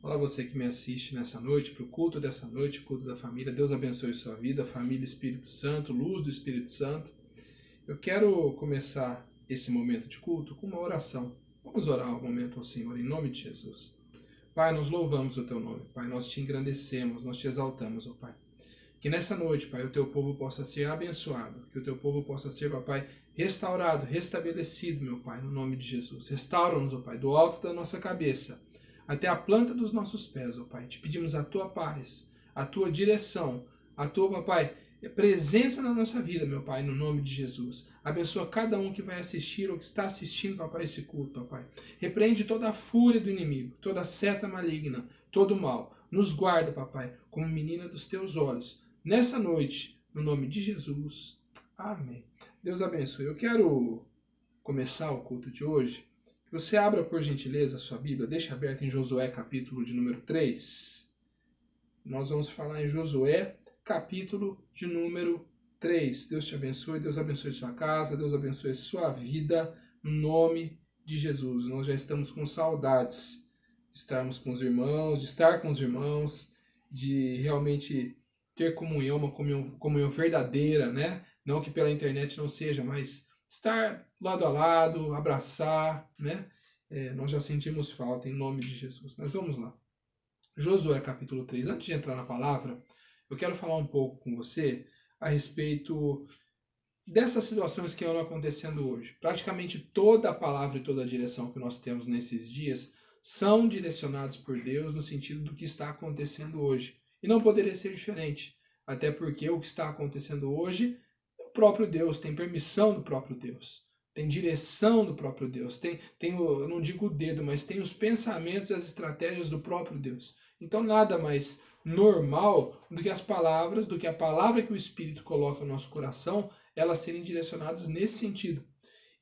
Olá, você que me assiste nessa noite, para o culto dessa noite, culto da família. Deus abençoe sua vida, família, Espírito Santo, luz do Espírito Santo. Eu quero começar esse momento de culto com uma oração. Vamos orar um momento ao Senhor, em nome de Jesus. Pai, nós louvamos o Teu nome. Pai, nós te engrandecemos, nós te exaltamos, ó Pai. Que nessa noite, Pai, o Teu povo possa ser abençoado, que o Teu povo possa ser, ó Pai, restaurado, restabelecido, meu Pai, no nome de Jesus. Restaura-nos, ó Pai, do alto da nossa cabeça até a planta dos nossos pés, ó Pai. Te pedimos a Tua paz, a Tua direção, a Tua, Pai, presença na nossa vida, meu Pai, no nome de Jesus. Abençoa cada um que vai assistir ou que está assistindo, Papai, esse culto, Papai. Repreende toda a fúria do inimigo, toda a seta maligna, todo o mal. Nos guarda, Papai, como menina dos Teus olhos. Nessa noite, no nome de Jesus. Amém. Deus abençoe. Eu quero começar o culto de hoje. Que você abra, por gentileza, a sua Bíblia. Deixa aberta em Josué, capítulo de número 3. Nós vamos falar em Josué, capítulo de número 3. Deus te abençoe, Deus abençoe sua casa, Deus abençoe sua vida, no nome de Jesus. Nós já estamos com saudades de estarmos com os irmãos, de estar com os irmãos, de realmente ter comunhão, uma comunhão verdadeira, né? Não que pela internet não seja, mas estar lado a lado, abraçar, né? Nós já sentimos falta em nome de Jesus. Mas vamos lá. Josué capítulo 3. Antes de entrar na palavra, eu quero falar um pouco com você a respeito dessas situações que estão acontecendo hoje. Praticamente toda a palavra e toda a direção que nós temos nesses dias são direcionados por Deus no sentido do que está acontecendo hoje. E não poderia ser diferente. Até porque o que está acontecendo hoje o próprio Deus, tem permissão do próprio Deus, tem direção do próprio Deus, tem eu não digo o dedo, mas tem os pensamentos e as estratégias do próprio Deus. Então nada mais normal do que as palavras, do que a palavra que o Espírito coloca no nosso coração, elas serem direcionadas nesse sentido.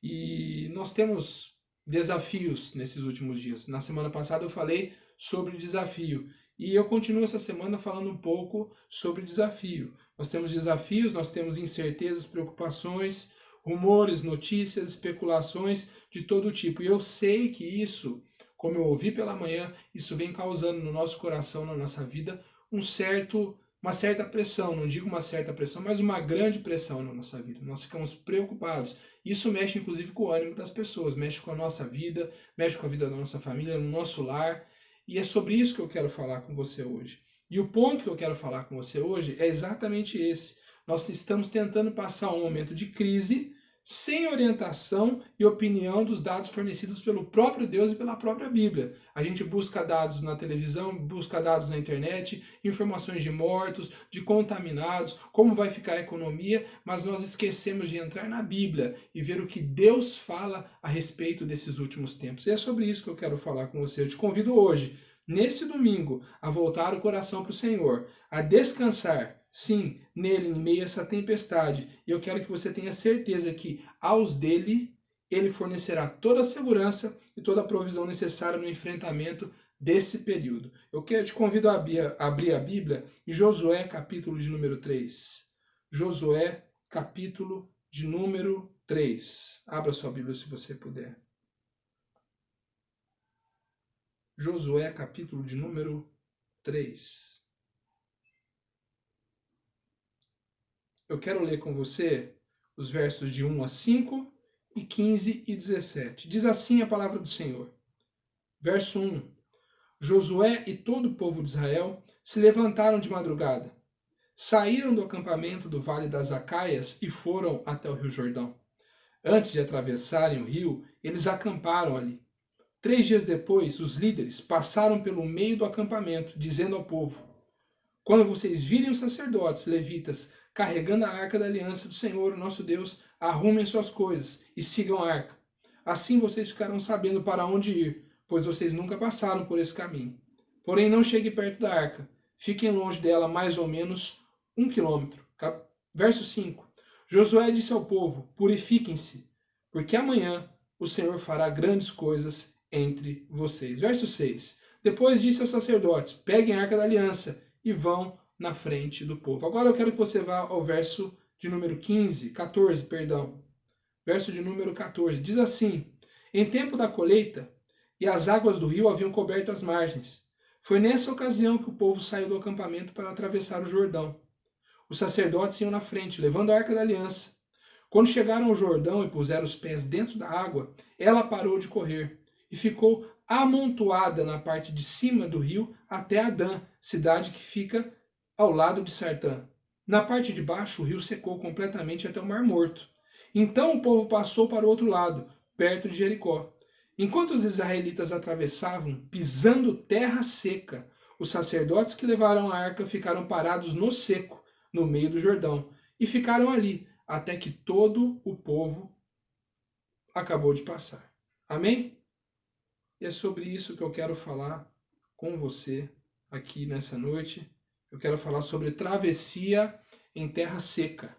E nós temos desafios nesses últimos dias. Na semana passada eu falei sobre desafio. E eu continuo essa semana falando um pouco sobre desafio. Nós temos desafios, nós temos incertezas, preocupações, rumores, notícias, especulações de todo tipo. E eu sei que isso, como eu ouvi pela manhã, isso vem causando no nosso coração, na nossa vida, uma certa pressão. Não digo uma certa pressão, mas uma grande pressão na nossa vida. Nós ficamos preocupados. Isso mexe inclusive com o ânimo das pessoas, mexe com a nossa vida, mexe com a vida da nossa família, no nosso lar. E é sobre isso que eu quero falar com você hoje. E o ponto que eu quero falar com você hoje é exatamente esse. Nós estamos tentando passar um momento de crise sem orientação e opinião dos dados fornecidos pelo próprio Deus e pela própria Bíblia. A gente busca dados na televisão, busca dados na internet, informações de mortos, de contaminados, como vai ficar a economia, mas nós esquecemos de entrar na Bíblia e ver o que Deus fala a respeito desses últimos tempos. E é sobre isso que eu quero falar com você. Eu te convido hoje, nesse domingo, a voltar o coração para o Senhor, a descansar, sim, nele, em meio a essa tempestade. E eu quero que você tenha certeza que aos dele, ele fornecerá toda a segurança e toda a provisão necessária no enfrentamento desse período. Eu te convido a abrir a Bíblia em Josué, capítulo de número 3. Josué, capítulo de número 3. Abra sua Bíblia se você puder. Josué, capítulo de número 3. Eu quero ler com você os versos de 1 a 5 e 15 e 17. Diz assim a palavra do Senhor. Verso 1. Josué e todo o povo de Israel se levantaram de madrugada, saíram do acampamento do Vale das Acaias e foram até o rio Jordão. Antes de atravessarem o rio, eles acamparam ali. 3 dias depois, os líderes passaram pelo meio do acampamento, dizendo ao povo: quando vocês virem os sacerdotes levitas carregando a arca da aliança do Senhor, nosso Deus, arrumem suas coisas e sigam a arca. Assim vocês ficarão sabendo para onde ir, pois vocês nunca passaram por esse caminho. Porém, não cheguem perto da arca. Fiquem longe dela mais ou menos 1 quilômetro. Verso 5. Josué disse ao povo: purifiquem-se, porque amanhã o Senhor fará grandes coisas entre vocês. Verso 6. Depois disse aos sacerdotes: peguem a arca da aliança e vão na frente do povo. Agora eu quero que você vá ao verso de número 14. Verso de número 14. Diz assim: em tempo da colheita, e as águas do rio haviam coberto as margens, Foi nessa ocasião que o povo saiu do acampamento para atravessar o Jordão. Os sacerdotes iam na frente, levando a Arca da Aliança. Quando chegaram ao Jordão e puseram os pés dentro da água, ela parou de correr e ficou amontoada na parte de cima do rio até Adã, cidade que fica ao lado de Sartã. Na parte de baixo, o rio secou completamente até o Mar Morto. Então o povo passou para o outro lado, perto de Jericó. Enquanto os israelitas atravessavam, pisando terra seca, os sacerdotes que levaram a arca ficaram parados no seco, no meio do Jordão, e ficaram ali até que todo o povo acabou de passar. Amém? E é sobre isso que eu quero falar com você aqui nessa noite. Eu quero falar sobre travessia em terra seca.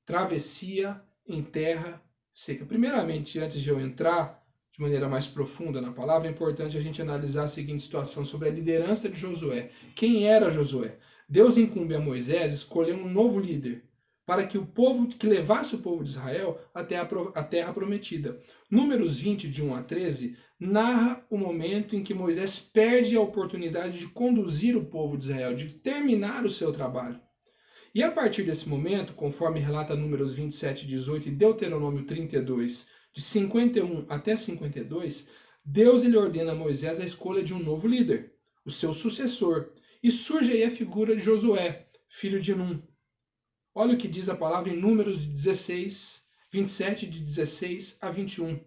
Travessia em terra seca. Primeiramente, antes de eu entrar de maneira mais profunda na palavra, é importante a gente analisar a seguinte situação sobre a liderança de Josué. Quem era Josué? Deus incumbe a Moisés escolher um novo líder para que o povo, que levasse o povo de Israel até a terra prometida. Números 20, de 1 a 13, narra o momento em que Moisés perde a oportunidade de conduzir o povo de Israel, de terminar o seu trabalho. E a partir desse momento, conforme relata Números 27, 18 e Deuteronômio 32, de 51 até 52, Deus lhe ordena a Moisés a escolha de um novo líder, o seu sucessor. E surge aí a figura de Josué, filho de Num. Olha o que diz a palavra em Números 27, de 16 a 21.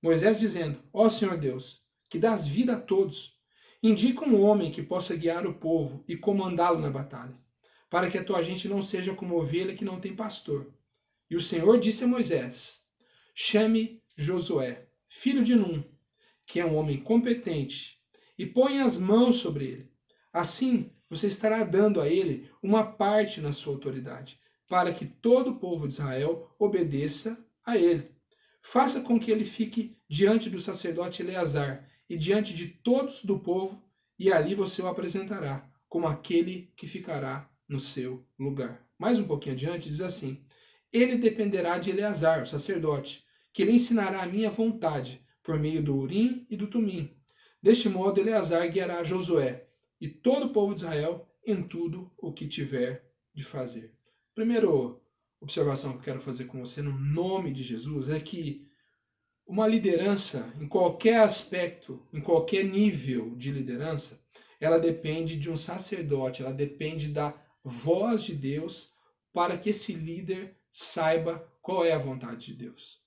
Moisés dizendo: Ó Senhor Deus, que dás vida a todos, indica um homem que possa guiar o povo e comandá-lo na batalha, para que a tua gente não seja como ovelha que não tem pastor. E o Senhor disse a Moisés: chame Josué, filho de Num, que é um homem competente, e põe as mãos sobre ele. Assim, você estará dando a ele uma parte na sua autoridade, para que todo o povo de Israel obedeça a ele. Faça com que ele fique diante do sacerdote Eleazar e diante de todos do povo, e ali você o apresentará como aquele que ficará no seu lugar. Mais um pouquinho adiante diz assim: ele dependerá de Eleazar, o sacerdote, que lhe ensinará a minha vontade por meio do Urim e do Tumim. Deste modo, Eleazar guiará Josué e todo o povo de Israel em tudo o que tiver de fazer. Primeira observação que eu quero fazer com você no nome de Jesus é que uma liderança, em qualquer aspecto, em qualquer nível de liderança, ela depende de um sacerdote, ela depende da voz de Deus para que esse líder saiba qual é a vontade de Deus.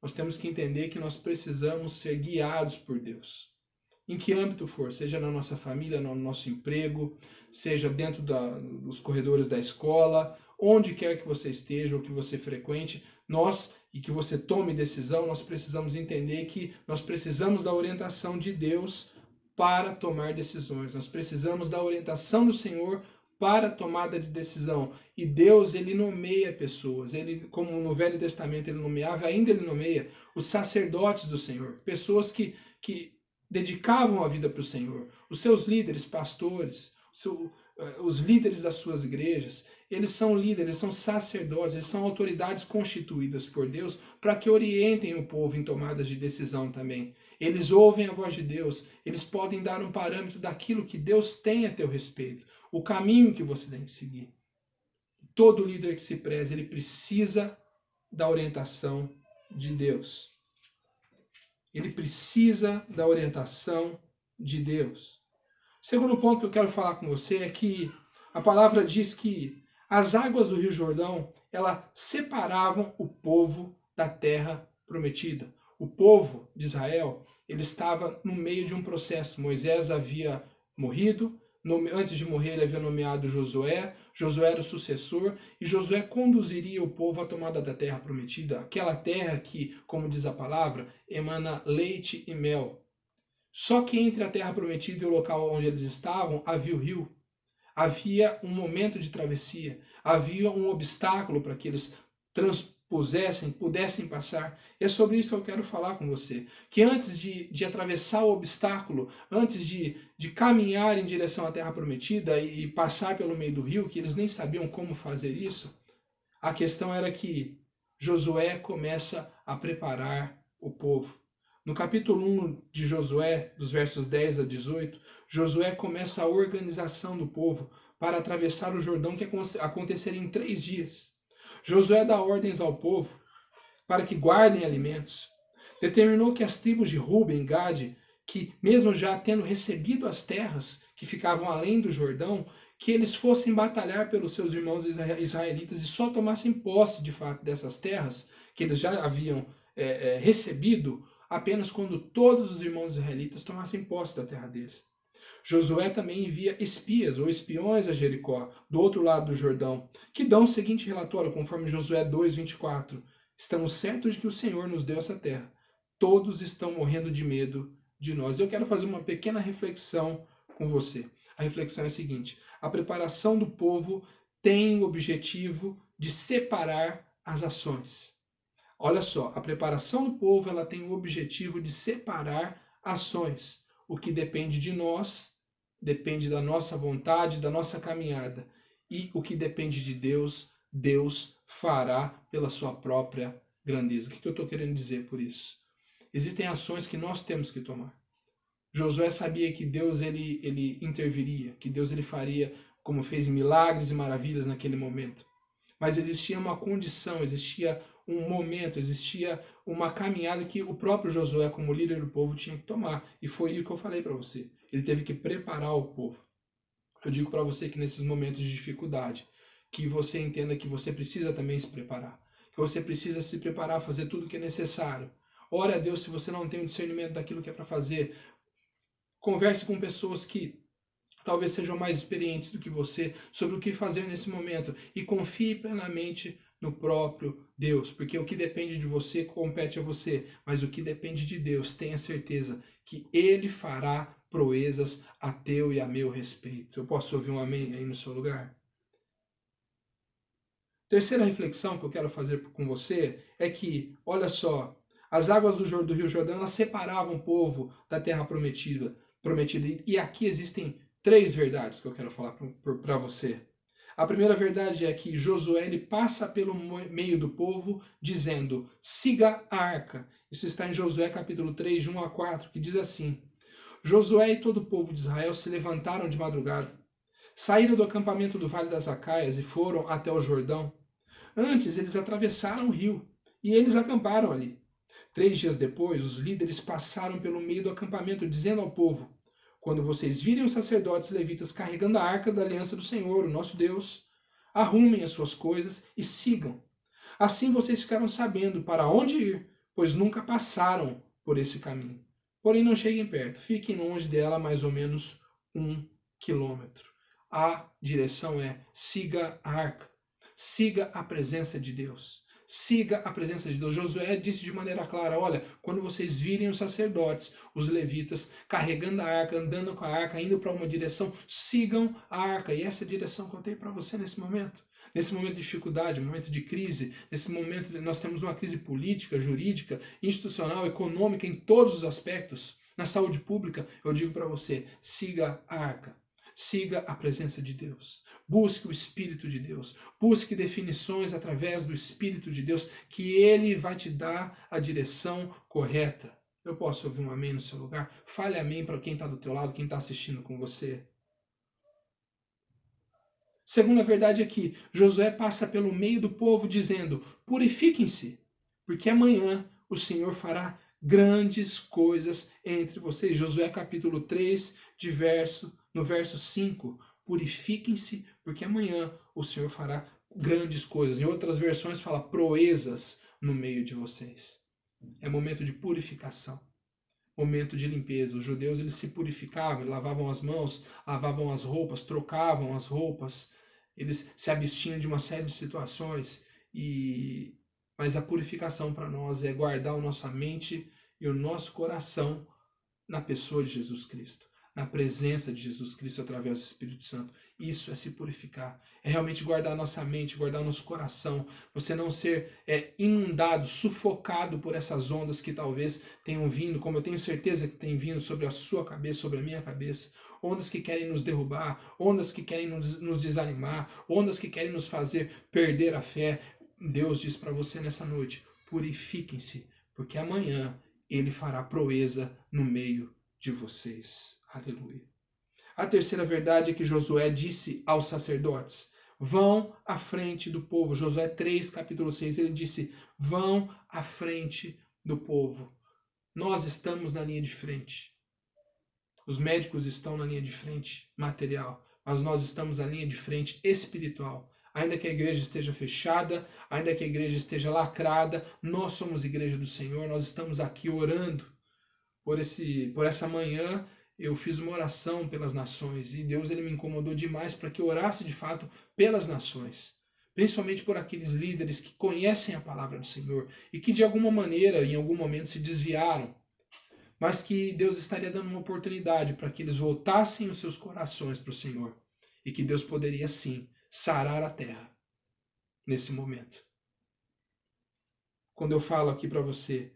Nós temos que entender que nós precisamos ser guiados por Deus. Em que âmbito for, seja na nossa família, no nosso emprego, seja dentro dos corredores da escola, onde quer que você esteja ou que você frequente, e que você tome decisão, nós precisamos entender que nós precisamos da orientação de Deus para tomar decisões. Nós precisamos da orientação do Senhor para a tomada de decisão. E Deus, ele nomeia pessoas. Ele, como no Velho Testamento ele nomeava, ainda ele nomeia os sacerdotes do Senhor. Pessoas que dedicavam a vida para o Senhor. Os seus líderes, pastores, os líderes das suas igrejas, eles são líderes, eles são sacerdotes, eles são autoridades constituídas por Deus para que orientem o povo em tomadas de decisão também. Eles ouvem a voz de Deus, eles podem dar um parâmetro daquilo que Deus tem a teu respeito, o caminho que você tem que seguir. Todo líder que se preze, ele precisa da orientação de Deus. Ele precisa da orientação de Deus. O segundo ponto que eu quero falar com você é que a palavra diz que as águas do Rio Jordão, elas separavam o povo da terra prometida. O povo de Israel, ele estava no meio de um processo. Moisés havia morrido, antes de morrer ele havia nomeado Josué, Josué era o sucessor, e Josué conduziria o povo à tomada da terra prometida, aquela terra que, como diz a palavra, emana leite e mel. Só que entre a terra prometida e o local onde eles estavam, havia o rio. Havia um momento de travessia, havia um obstáculo para que eles pudessem passar. E é sobre isso que eu quero falar com você. Que antes de atravessar o obstáculo, antes de caminhar em direção à terra prometida e passar pelo meio do rio, que eles nem sabiam como fazer isso, a questão era que Josué começa a preparar o povo. No capítulo 1 de Josué, dos versos 10 a 18, Josué começa a organização do povo para atravessar o Jordão, que aconteceria em 3 dias. Josué dá ordens ao povo para que guardem alimentos. Determinou que as tribos de Ruben e Gade, que mesmo já tendo recebido as terras que ficavam além do Jordão, que eles fossem batalhar pelos seus irmãos israelitas e só tomassem posse de fato dessas terras que eles já haviam recebido apenas quando todos os irmãos israelitas tomassem posse da terra deles. Josué também envia espias ou espiões a Jericó, do outro lado do Jordão, que dão o seguinte relatório, conforme Josué 2:24. Estamos certos de que o Senhor nos deu essa terra. Todos estão morrendo de medo de nós. Eu quero fazer uma pequena reflexão com você. A reflexão é a seguinte: a preparação do povo tem o objetivo de separar as ações. Olha só, a preparação do povo ela tem o objetivo de separar ações. O que depende de nós, depende da nossa vontade, da nossa caminhada. E o que depende de Deus, Deus fará pela sua própria grandeza. O que eu estou querendo dizer por isso? Existem ações que nós temos que tomar. Josué sabia que Deus ele interviria, que Deus ele faria, como fez milagres e maravilhas naquele momento. Mas existia uma condição, existia um momento, existia uma caminhada que o próprio Josué, como líder do povo, tinha que tomar. E foi o que eu falei para você. Ele teve que preparar o povo. Eu digo para você que nesses momentos de dificuldade, que você entenda que você precisa também se preparar. Que você precisa se preparar, fazer tudo o que é necessário. Ore a Deus se você não tem o discernimento daquilo que é para fazer. Converse com pessoas que talvez sejam mais experientes do que você sobre o que fazer nesse momento. E confie plenamente no próprio Deus, porque o que depende de você compete a você, mas o que depende de Deus, tenha certeza que Ele fará proezas a teu e a meu respeito. Eu posso ouvir um amém aí no seu lugar? Terceira reflexão que eu quero fazer com você é que, olha só, as águas do Rio Jordão elas separavam o povo da terra prometida. E aqui existem 3 verdades que eu quero falar para você. A primeira verdade é que Josué ele passa pelo meio do povo dizendo, siga a arca. Isso está em Josué capítulo 3, de 1 a 4, que diz assim: Josué e todo o povo de Israel se levantaram de madrugada, saíram do acampamento do Vale das Acaias e foram até o Jordão. Antes eles atravessaram o rio e eles acamparam ali. 3 dias depois, os líderes passaram pelo meio do acampamento, dizendo ao povo: quando vocês virem os sacerdotes levitas carregando a arca da aliança do Senhor, o nosso Deus, arrumem as suas coisas e sigam. Assim vocês ficarão sabendo para onde ir, pois nunca passaram por esse caminho. Porém, não cheguem perto, fiquem longe dela mais ou menos 1 quilômetro. A direção é: siga a arca, siga a presença de Deus. Siga a presença de Deus. Josué disse de maneira clara: olha, quando vocês virem os sacerdotes, os levitas, carregando a arca, andando com a arca, indo para uma direção, sigam a arca. E essa é a direção que eu tenho para você nesse momento. Nesse momento de dificuldade, momento de crise, nesse momento nós temos uma crise política, jurídica, institucional, econômica, em todos os aspectos. Na saúde pública, eu digo para você: siga a arca. Siga a presença de Deus. Busque o Espírito de Deus. Busque definições através do Espírito de Deus, que Ele vai te dar a direção correta. Eu posso ouvir um amém no seu lugar? Fale amém para quem está do teu lado, quem está assistindo com você. Segunda verdade é que Josué passa pelo meio do povo dizendo: purifiquem-se, porque amanhã o Senhor fará grandes coisas entre vocês. Josué capítulo 3, no verso 5. Purifiquem-se, porque amanhã o Senhor fará grandes coisas. Em outras versões fala proezas no meio de vocês. É momento de purificação, momento de limpeza. Os judeus eles se purificavam, eles lavavam as mãos, lavavam as roupas, trocavam as roupas, eles se abstinham de uma série de situações. Mas a purificação para nós é guardar a nossa mente e o nosso coração na pessoa de Jesus Cristo, na presença de Jesus Cristo através do Espírito Santo. Isso é se purificar, é realmente guardar a nossa mente, guardar o nosso coração, você não ser inundado, sufocado por essas ondas que talvez tenham vindo, como eu tenho certeza que tem vindo sobre a sua cabeça, sobre a minha cabeça, ondas que querem nos derrubar, ondas que querem nos desanimar, ondas que querem nos fazer perder a fé. Deus diz para você nessa noite: purifiquem-se, porque amanhã ele fará proeza no meio de vocês. Aleluia. A terceira verdade é que Josué disse aos sacerdotes: vão à frente do povo. Josué 3, capítulo 6, ele disse: vão à frente do povo. Nós estamos na linha de frente. Os médicos estão na linha de frente material, mas nós estamos na linha de frente espiritual. Ainda que a igreja esteja fechada, ainda que a igreja esteja lacrada, nós somos igreja do Senhor, nós estamos aqui orando. Por essa manhã eu fiz uma oração pelas nações e Deus ele me incomodou demais para que eu orasse de fato pelas nações. Principalmente por aqueles líderes que conhecem a palavra do Senhor e que de alguma maneira, em algum momento, se desviaram. Mas que Deus estaria dando uma oportunidade para que eles voltassem os seus corações para o Senhor. E que Deus poderia sim sarar a terra nesse momento. Quando eu falo aqui para você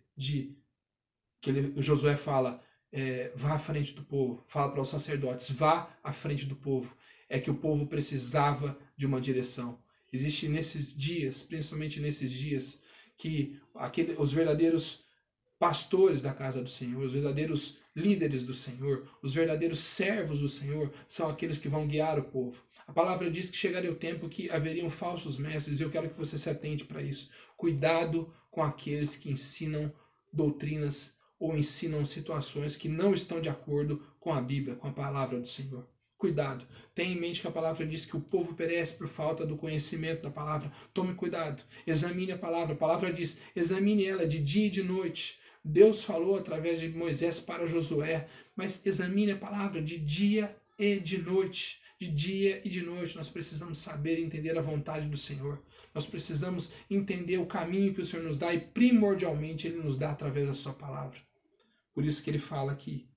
o Josué fala, vá à frente do povo, fala para os sacerdotes, vá à frente do povo, é que o povo precisava de uma direção. Existe nesses dias, principalmente nesses dias, que os verdadeiros pastores da casa do Senhor, os verdadeiros líderes do Senhor, os verdadeiros servos do Senhor, são aqueles que vão guiar o povo. A palavra diz que chegaria o tempo que haveriam falsos mestres, e eu quero que você se atente para isso. Cuidado com aqueles que ensinam doutrinas ou ensinam situações que não estão de acordo com a Bíblia, com a palavra do Senhor. Cuidado. Tenha em mente que a palavra diz que o povo perece por falta do conhecimento da palavra. Tome cuidado. Examine a palavra. A palavra diz, examine ela de dia e de noite. Deus falou através de Moisés para Josué, mas examine a palavra de dia e de noite. De dia e de noite nós precisamos saber e entender a vontade do Senhor. Nós precisamos entender o caminho que o Senhor nos dá e primordialmente Ele nos dá através da sua palavra. Por isso que Ele fala aqui,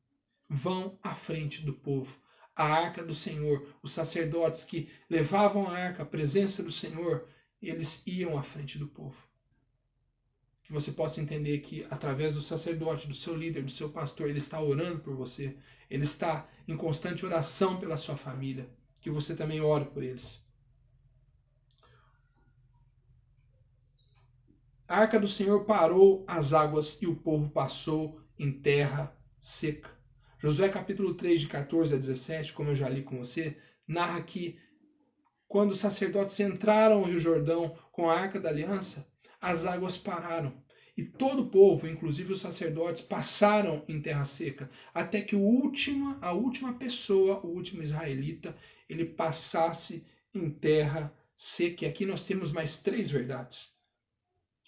vão à frente do povo. A arca do Senhor, os sacerdotes que levavam a arca, a presença do Senhor, eles iam à frente do povo. Que você possa entender que através do sacerdote, do seu líder, do seu pastor, ele está orando por você, ele está em constante oração pela sua família, que você também ore por eles. A arca do Senhor parou as águas e o povo passou em terra seca. Josué capítulo 3, de 14 a 17, como eu já li com você, narra que quando os sacerdotes entraram no Rio Jordão com a arca da aliança, as águas pararam. E todo o povo, inclusive os sacerdotes, passaram em terra seca, até que a última pessoa, o último israelita, ele passasse em terra seca. E aqui nós temos mais 3 verdades.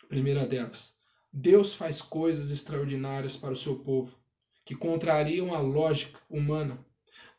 A primeira delas, Deus faz coisas extraordinárias para o seu povo, que contrariam a lógica humana.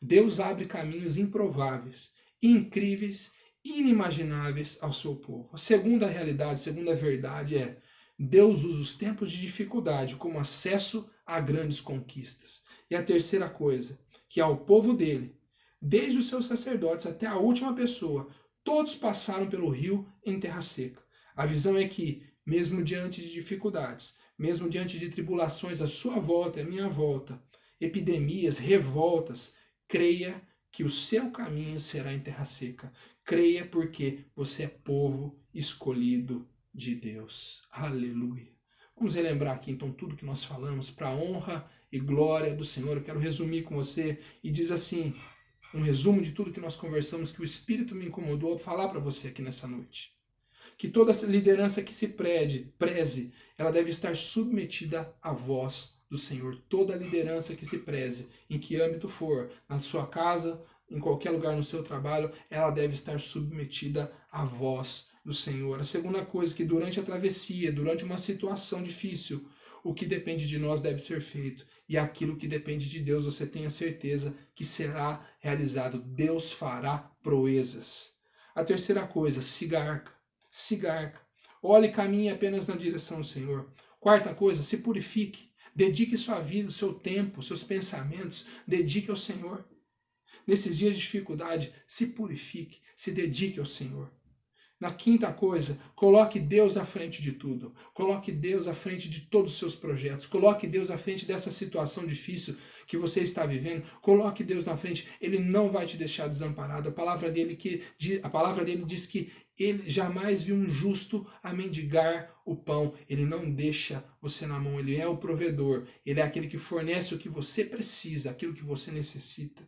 Deus abre caminhos improváveis, incríveis, inimagináveis ao seu povo. A segunda realidade, a segunda verdade é Deus usa os tempos de dificuldade como acesso a grandes conquistas. E a terceira coisa, que ao povo dele, desde os seus sacerdotes até a última pessoa, todos passaram pelo rio em terra seca. A visão é que, mesmo diante de dificuldades, mesmo diante de tribulações à sua volta e à minha volta, epidemias, revoltas, creia que o seu caminho será em terra seca. Creia porque você é povo escolhido de Deus. Aleluia. Vamos relembrar aqui então tudo que nós falamos para a honra e glória do Senhor. Eu quero resumir com você e diz assim, um resumo de tudo que nós conversamos, que o Espírito me incomodou a falar para você aqui nessa noite. Que toda liderança que se preze, ela deve estar submetida à voz do Senhor. Toda liderança que se preze, em que âmbito for, na sua casa, em qualquer lugar no seu trabalho, ela deve estar submetida à voz do Senhor. A segunda coisa, que durante a travessia, durante uma situação difícil, o que depende de nós deve ser feito. E aquilo que depende de Deus, você tenha certeza que será realizado. Deus fará proezas. A terceira coisa, siga a arca. Siga a arca. Olhe e caminhe apenas na direção do Senhor. Quarta coisa, se purifique. Dedique sua vida, o seu tempo, seus pensamentos, dedique ao Senhor. Nesses dias de dificuldade, se purifique, se dedique ao Senhor. Na quinta coisa, coloque Deus à frente de tudo. Coloque Deus à frente de todos os seus projetos. Coloque Deus à frente dessa situação difícil que você está vivendo, coloque Deus na frente, Ele não vai te deixar desamparado. A palavra dele diz que ele jamais viu um justo a mendigar o pão. Ele não deixa você na mão, ele é o provedor, ele é aquele que fornece o que você precisa, aquilo que você necessita.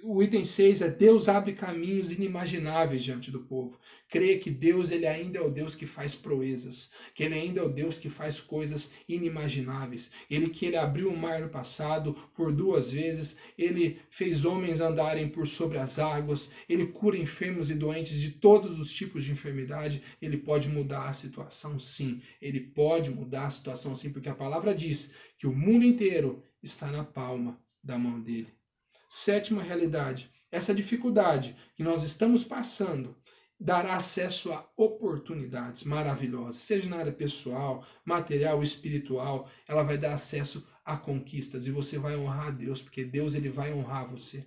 O item 6 é Deus abre caminhos inimagináveis diante do povo. Creia que Deus ele ainda é o Deus que faz proezas, que ele ainda é o Deus que faz coisas inimagináveis. Ele abriu o mar no passado por 2 vezes, ele fez homens andarem por sobre as águas, ele cura enfermos e doentes de todos os tipos de enfermidade. Ele pode mudar a situação, sim. Ele pode mudar a situação, sim, porque a palavra diz que o mundo inteiro está na palma da mão dele. 7ª realidade, essa dificuldade que nós estamos passando dará acesso a oportunidades maravilhosas, seja na área pessoal, material, espiritual, ela vai dar acesso a conquistas e você vai honrar a Deus, porque Deus ele vai honrar você.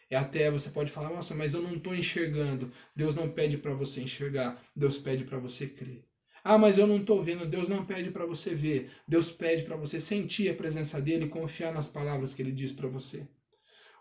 E até você pode falar, nossa, mas eu não estou enxergando. Deus não pede para você enxergar, Deus pede para você crer. Ah, mas eu não estou vendo. Deus não pede para você ver, Deus pede para você sentir a presença dele e confiar nas palavras que ele diz para você.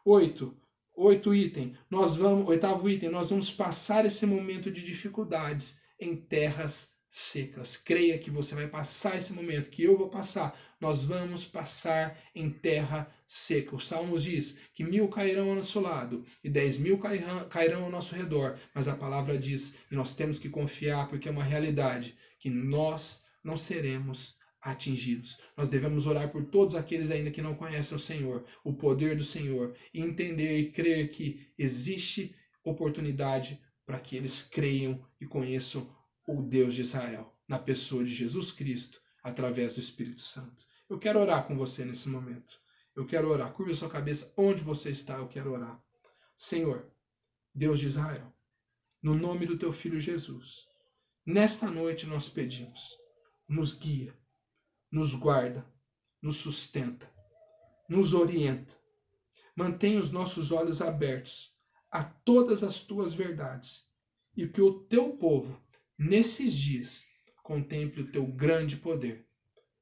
8º item, nós vamos passar esse momento de dificuldades em terras secas. Creia que você vai passar esse momento, que eu vou passar. Nós vamos passar em terra seca. O Salmos diz que 1000 cairão ao nosso lado e 10.000 cairão ao nosso redor. Mas a palavra diz, e nós temos que confiar, porque é uma realidade, que nós não seremos atingidos. Nós devemos orar por todos aqueles ainda que não conhecem o Senhor, o poder do Senhor, e entender e crer que existe oportunidade para que eles creiam e conheçam o Deus de Israel, na pessoa de Jesus Cristo, através do Espírito Santo. Eu quero orar com você nesse momento. Eu quero orar. Curva a sua cabeça onde você está, eu quero orar. Senhor, Deus de Israel, no nome do teu Filho Jesus, nesta noite nós pedimos, nos guia, nos guarda, nos sustenta, nos orienta. Mantenha os nossos olhos abertos a todas as tuas verdades e que o teu povo, nesses dias, contemple o teu grande poder.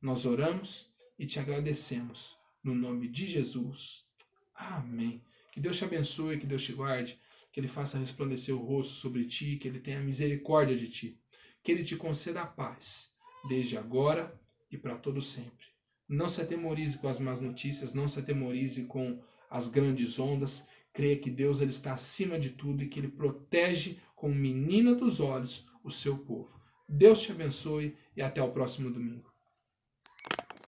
Nós oramos e te agradecemos. No nome de Jesus. Amém. Que Deus te abençoe, que Deus te guarde, que Ele faça resplandecer o rosto sobre ti, que Ele tenha misericórdia de ti, que Ele te conceda a paz, desde agora e para todo sempre. Não se atemorize com as más notícias, não se atemorize com as grandes ondas. Creia que Deus ele está acima de tudo e que Ele protege com menina dos olhos o seu povo. Deus te abençoe e até o próximo domingo.